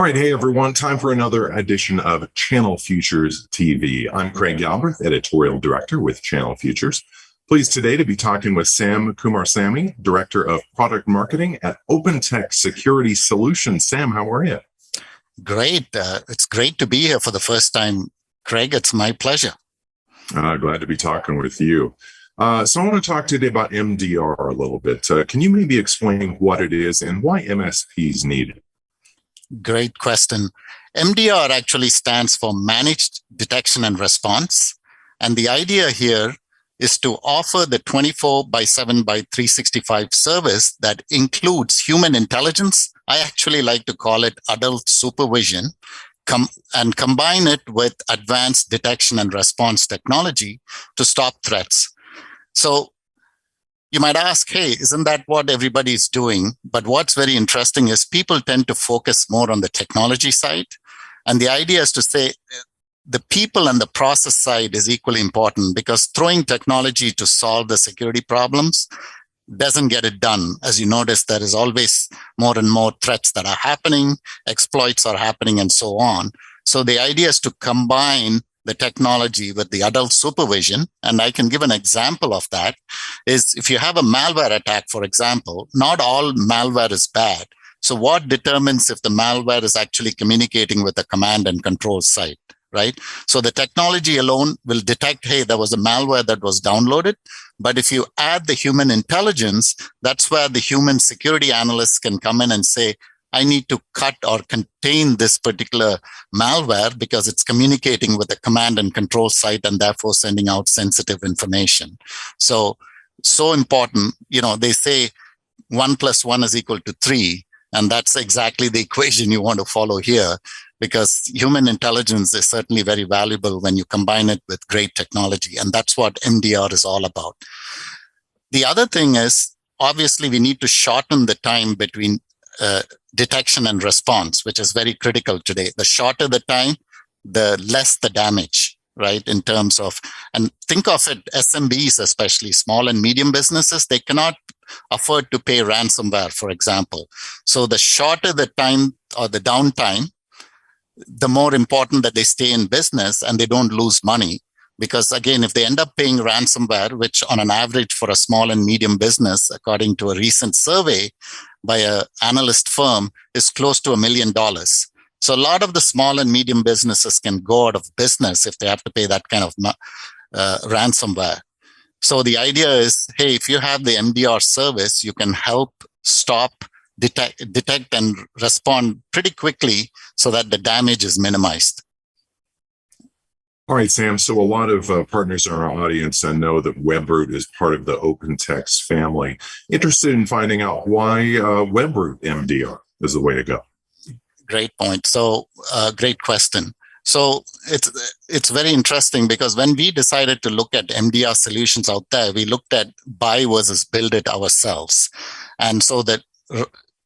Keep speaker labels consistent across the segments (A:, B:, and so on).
A: All right, hey everyone, time for another edition of Channel Futures TV. I'm Craig Galbraith, Editorial Director with Channel Futures. Pleased today to be talking with Sam Kumarsamy, Director of Product Marketing at OpenText Security Solutions. Sam, how are you?
B: Great. It's great to be here for the first time, Craig. It's my pleasure.
A: Glad to be talking with you. So I want to talk today about MDR a little bit. Can you maybe explain what it is and why MSPs need it?
B: Great question. MDR actually stands for Managed Detection and Response. And the idea here is to offer the 24/7/365 service that includes human intelligence. I actually like to call it adult supervision, and combine it with advanced detection and response technology to stop threats. So you might ask, hey, isn't that what everybody's doing? But what's very interesting is people tend to focus more on the technology side. And the idea is to say the people and the process side is equally important, because throwing technology to solve the security problems doesn't get it done. As you notice, there is always more and more threats that are happening, exploits are happening, and so on. So the idea is to combine the technology with the adult supervision. And I can give an example of that is if you have a malware attack, for example, not all malware is bad. So what determines if the malware is actually communicating with the command and control side, right? So the technology alone will detect, hey, there was a malware that was downloaded. But if you add the human intelligence, that's where the human security analysts can come in and say, I need to cut or contain this particular malware because it's communicating with the command and control site and therefore sending out sensitive information. So important. They say 1 + 1 = 3. And that's exactly the equation you want to follow here, because human intelligence is certainly very valuable when you combine it with great technology. And that's what MDR is all about. The other thing is, obviously, we need to shorten the time between detection and response, which is very critical today. The shorter the time, the less the damage, right? In terms of, and think of it, SMBs, especially small and medium businesses, they cannot afford to pay ransomware, for example. So the shorter the time or the downtime, the more important that they stay in business and they don't lose money. Because again, if they end up paying ransomware, which on an average for a small and medium business, according to a recent survey by an analyst firm, is close to $1 million. So a lot of the small and medium businesses can go out of business if they have to pay that kind of ransomware. So the idea is, hey, if you have the MDR service, you can help stop, detect and respond pretty quickly so that the damage is minimized.
A: All right, Sam. So a lot of partners in our audience know that Webroot is part of the OpenText family. Interested in finding out why Webroot MDR is the way to go.
B: Great point. So great question. So it's very interesting, because when we decided to look at MDR solutions out there, we looked at buy versus build it ourselves. And so that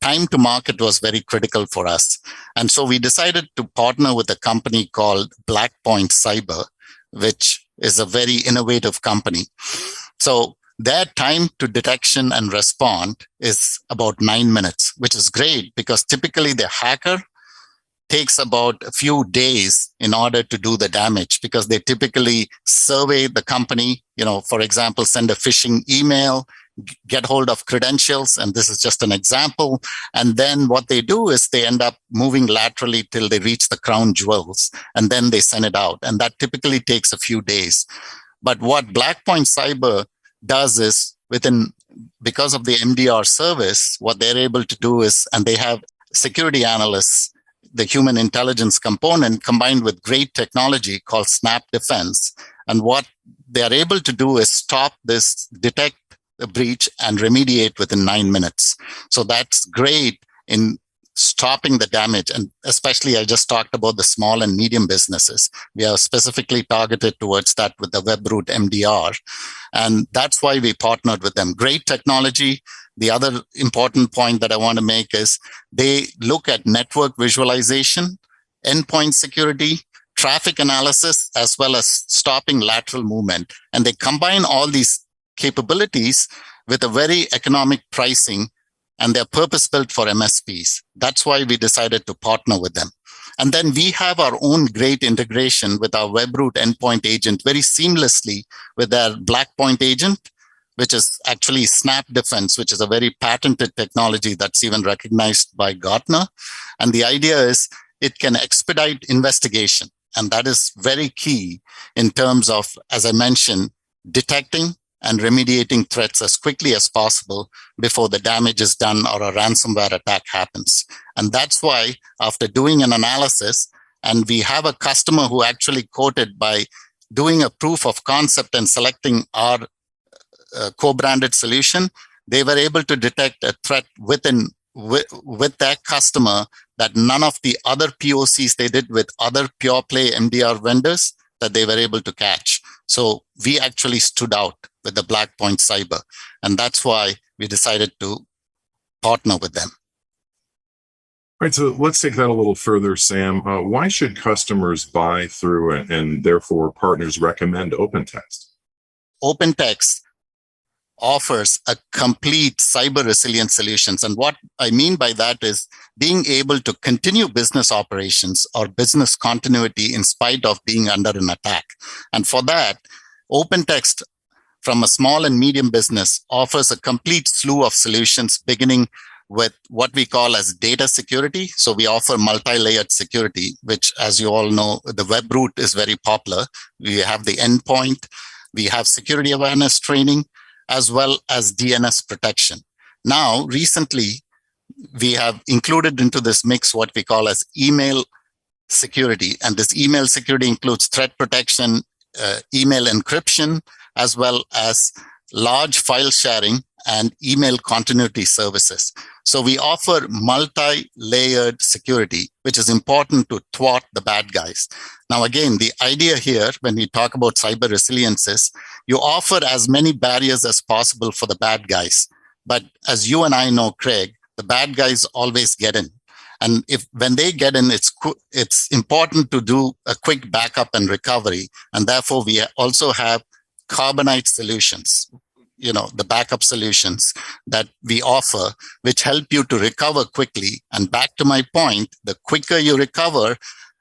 B: time to market was very critical for us. And so we decided to partner with a company called Blackpoint Cyber, which is a very innovative company. So their time to detection and respond is about 9 minutes, which is great, because typically the hacker takes about a few days in order to do the damage, because they typically survey the company, for example, send a phishing email, get hold of credentials, and this is just an example. And then what they do is they end up moving laterally till they reach the crown jewels, and then they send it out. And that typically takes a few days. But what Blackpoint Cyber does is, because of the MDR service, what they're able to do is, and they have security analysts, the human intelligence component combined with great technology called Snap Defense. And what they are able to do is stop this, detect the breach, and remediate within 9 minutes. So that's great in stopping the damage. And especially, I just talked about the small and medium businesses. We are specifically targeted towards that with the Webroot MDR. And that's why we partnered with them. Great technology. The other important point that I want to make is they look at network visualization, endpoint security, traffic analysis, as well as stopping lateral movement. And they combine all these capabilities with a very economic pricing and they're purpose-built for MSPs. That's why we decided to partner with them. And then we have our own great integration with our Webroot endpoint agent very seamlessly with their Blackpoint agent, which is actually Snap Defense, which is a very patented technology that's even recognized by Gartner. And the idea is it can expedite investigation. And that is very key in terms of, as I mentioned, detecting and remediating threats as quickly as possible before the damage is done or a ransomware attack happens. And that's why, after doing an analysis, and we have a customer who actually quoted by doing a proof of concept and selecting our co-branded solution, they were able to detect a threat with their customer that none of the other POCs they did with other pure play MDR vendors that they were able to catch. So we actually stood out with the Blackpoint Cyber, and that's why we decided to partner with them.
A: All right, so let's take that a little further, Sam. Why should customers buy through and therefore partners recommend OpenText?
B: OpenText offers a complete cyber resilience solutions. And what I mean by that is being able to continue business operations or business continuity in spite of being under an attack. And for that, OpenText, from a small and medium business, offers a complete slew of solutions, beginning with what we call as data security. So we offer multi-layered security, which, as you all know, the Webroot is very popular. We have the endpoint, we have security awareness training, as well as DNS protection. Now, recently, we have included into this mix what we call as email security. And this email security includes threat protection, email encryption, as well as large file sharing and email continuity services. So we offer multi-layered security, which is important to thwart the bad guys. Now, again, the idea here when we talk about cyber resilience is you offer as many barriers as possible for the bad guys. But as you and I know, Craig, the bad guys always get in. And when they get in, it's important to do a quick backup and recovery. And therefore, we also have Carbonite solutions, the backup solutions that we offer, which help you to recover quickly. And back to my point, the quicker you recover,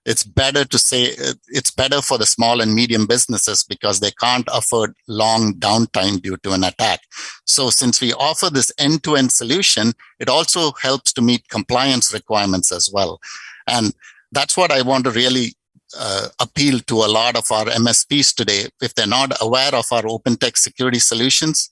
B: it's better for the small and medium businesses because they can't afford long downtime due to an attack. So since we offer this end-to-end solution, it also helps to meet compliance requirements as well. And that's what I want to really appeal to a lot of our MSPs today. If they're not aware of our OpenText Security Solutions,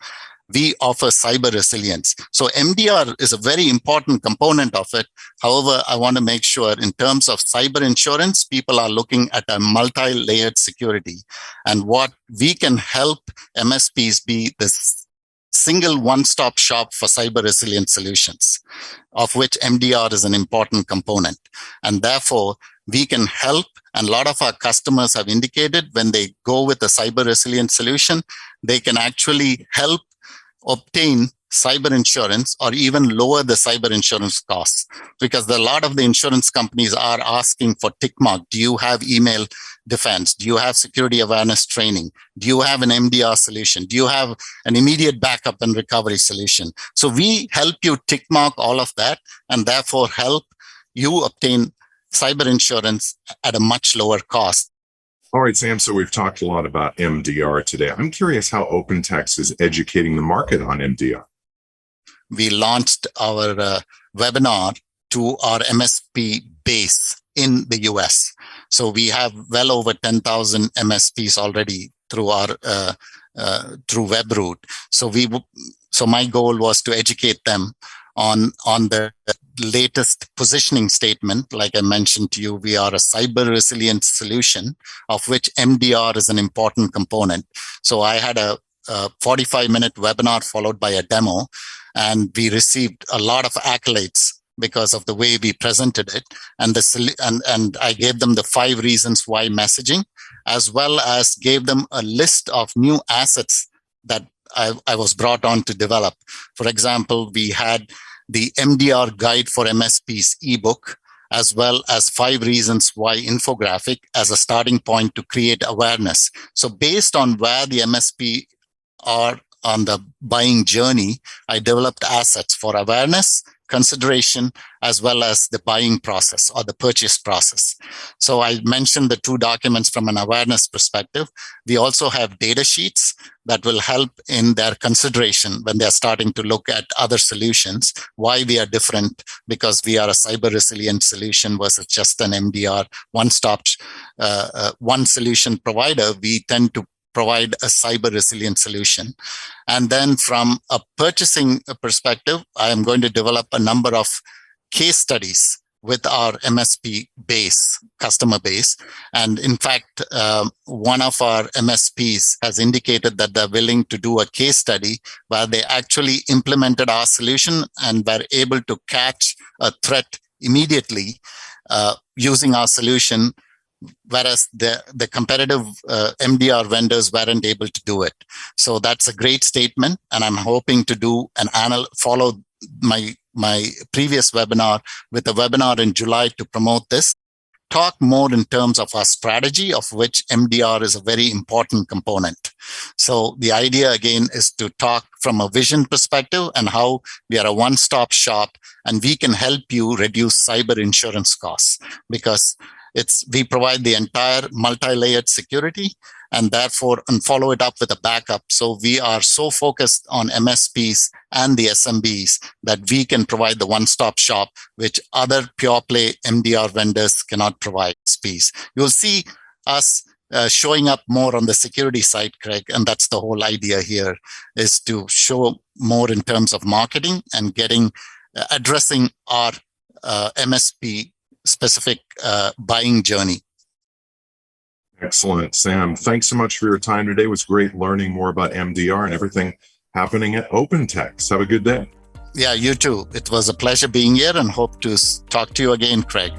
B: we offer cyber resilience. So MDR is a very important component of it. However, I want to make sure in terms of cyber insurance, people are looking at a multi-layered security. And what we can help MSPs be this single one-stop shop for cyber resilient solutions, of which MDR is an important component. And therefore, we can help. And a lot of our customers have indicated when they go with a cyber resilient solution, they can actually help obtain cyber insurance or even lower the cyber insurance costs, because a lot of the insurance companies are asking for tick mark. Do you have email defense? Do you have security awareness training? Do you have an MDR solution? Do you have an immediate backup and recovery solution? So we help you tick mark all of that and therefore help you obtain cyber insurance at a much lower cost.
A: All right, Sam, so we've talked a lot about MDR today. I'm curious how OpenText is educating the market on MDR.
B: We launched our webinar to our MSP base in the US. So we have well over 10,000 MSPs already through our through Webroot. So my goal was to educate them on the latest positioning statement. Like I mentioned to you, we are a cyber resilience solution, of which MDR is an important component. So I had a 45-minute webinar followed by a demo, and we received a lot of accolades because of the way we presented it. And I gave them the 5 reasons why messaging, as well as gave them a list of new assets that I was brought on to develop. For example, we had the MDR guide for MSPs ebook, as well as 5 reasons why infographic as a starting point to create awareness. So based on where the MSP are on the buying journey, I developed assets for awareness, consideration, as well as the buying process or the purchase process. So I mentioned the 2 documents from an awareness perspective. We also have data sheets that will help in their consideration when they're starting to look at other solutions, why we are different, because we are a cyber resilient solution versus just an MDR one-stop, one solution provider. We tend to provide a cyber resilient solution. And then from a purchasing perspective, I am going to develop a number of case studies with our MSP base, customer base. And in fact, one of our MSPs has indicated that they're willing to do a case study where they actually implemented our solution and were able to catch a threat immediately using our solution, whereas the competitive MDR vendors weren't able to do it. So that's a great statement, and I'm hoping to do follow my previous webinar with a webinar in July to promote this. Talk more in terms of our strategy, of which MDR is a very important component. So the idea again is to talk from a vision perspective and how we are a one-stop shop and we can help you reduce cyber insurance costs, because we provide the entire multi-layered security and follow it up with a backup. So we are so focused on MSPs and the SMBs that we can provide the one-stop shop, which other pure play MDR vendors cannot provide. MSPs. You'll see us showing up more on the security side, Craig, and that's the whole idea here, is to show more in terms of marketing and addressing our MSP specific buying journey.
A: Excellent, Sam. Thanks so much for your time today. It was great learning more about MDR and everything happening at OpenText. Have a good day.
B: Yeah, you too. It was a pleasure being here and hope to talk to you again, Craig.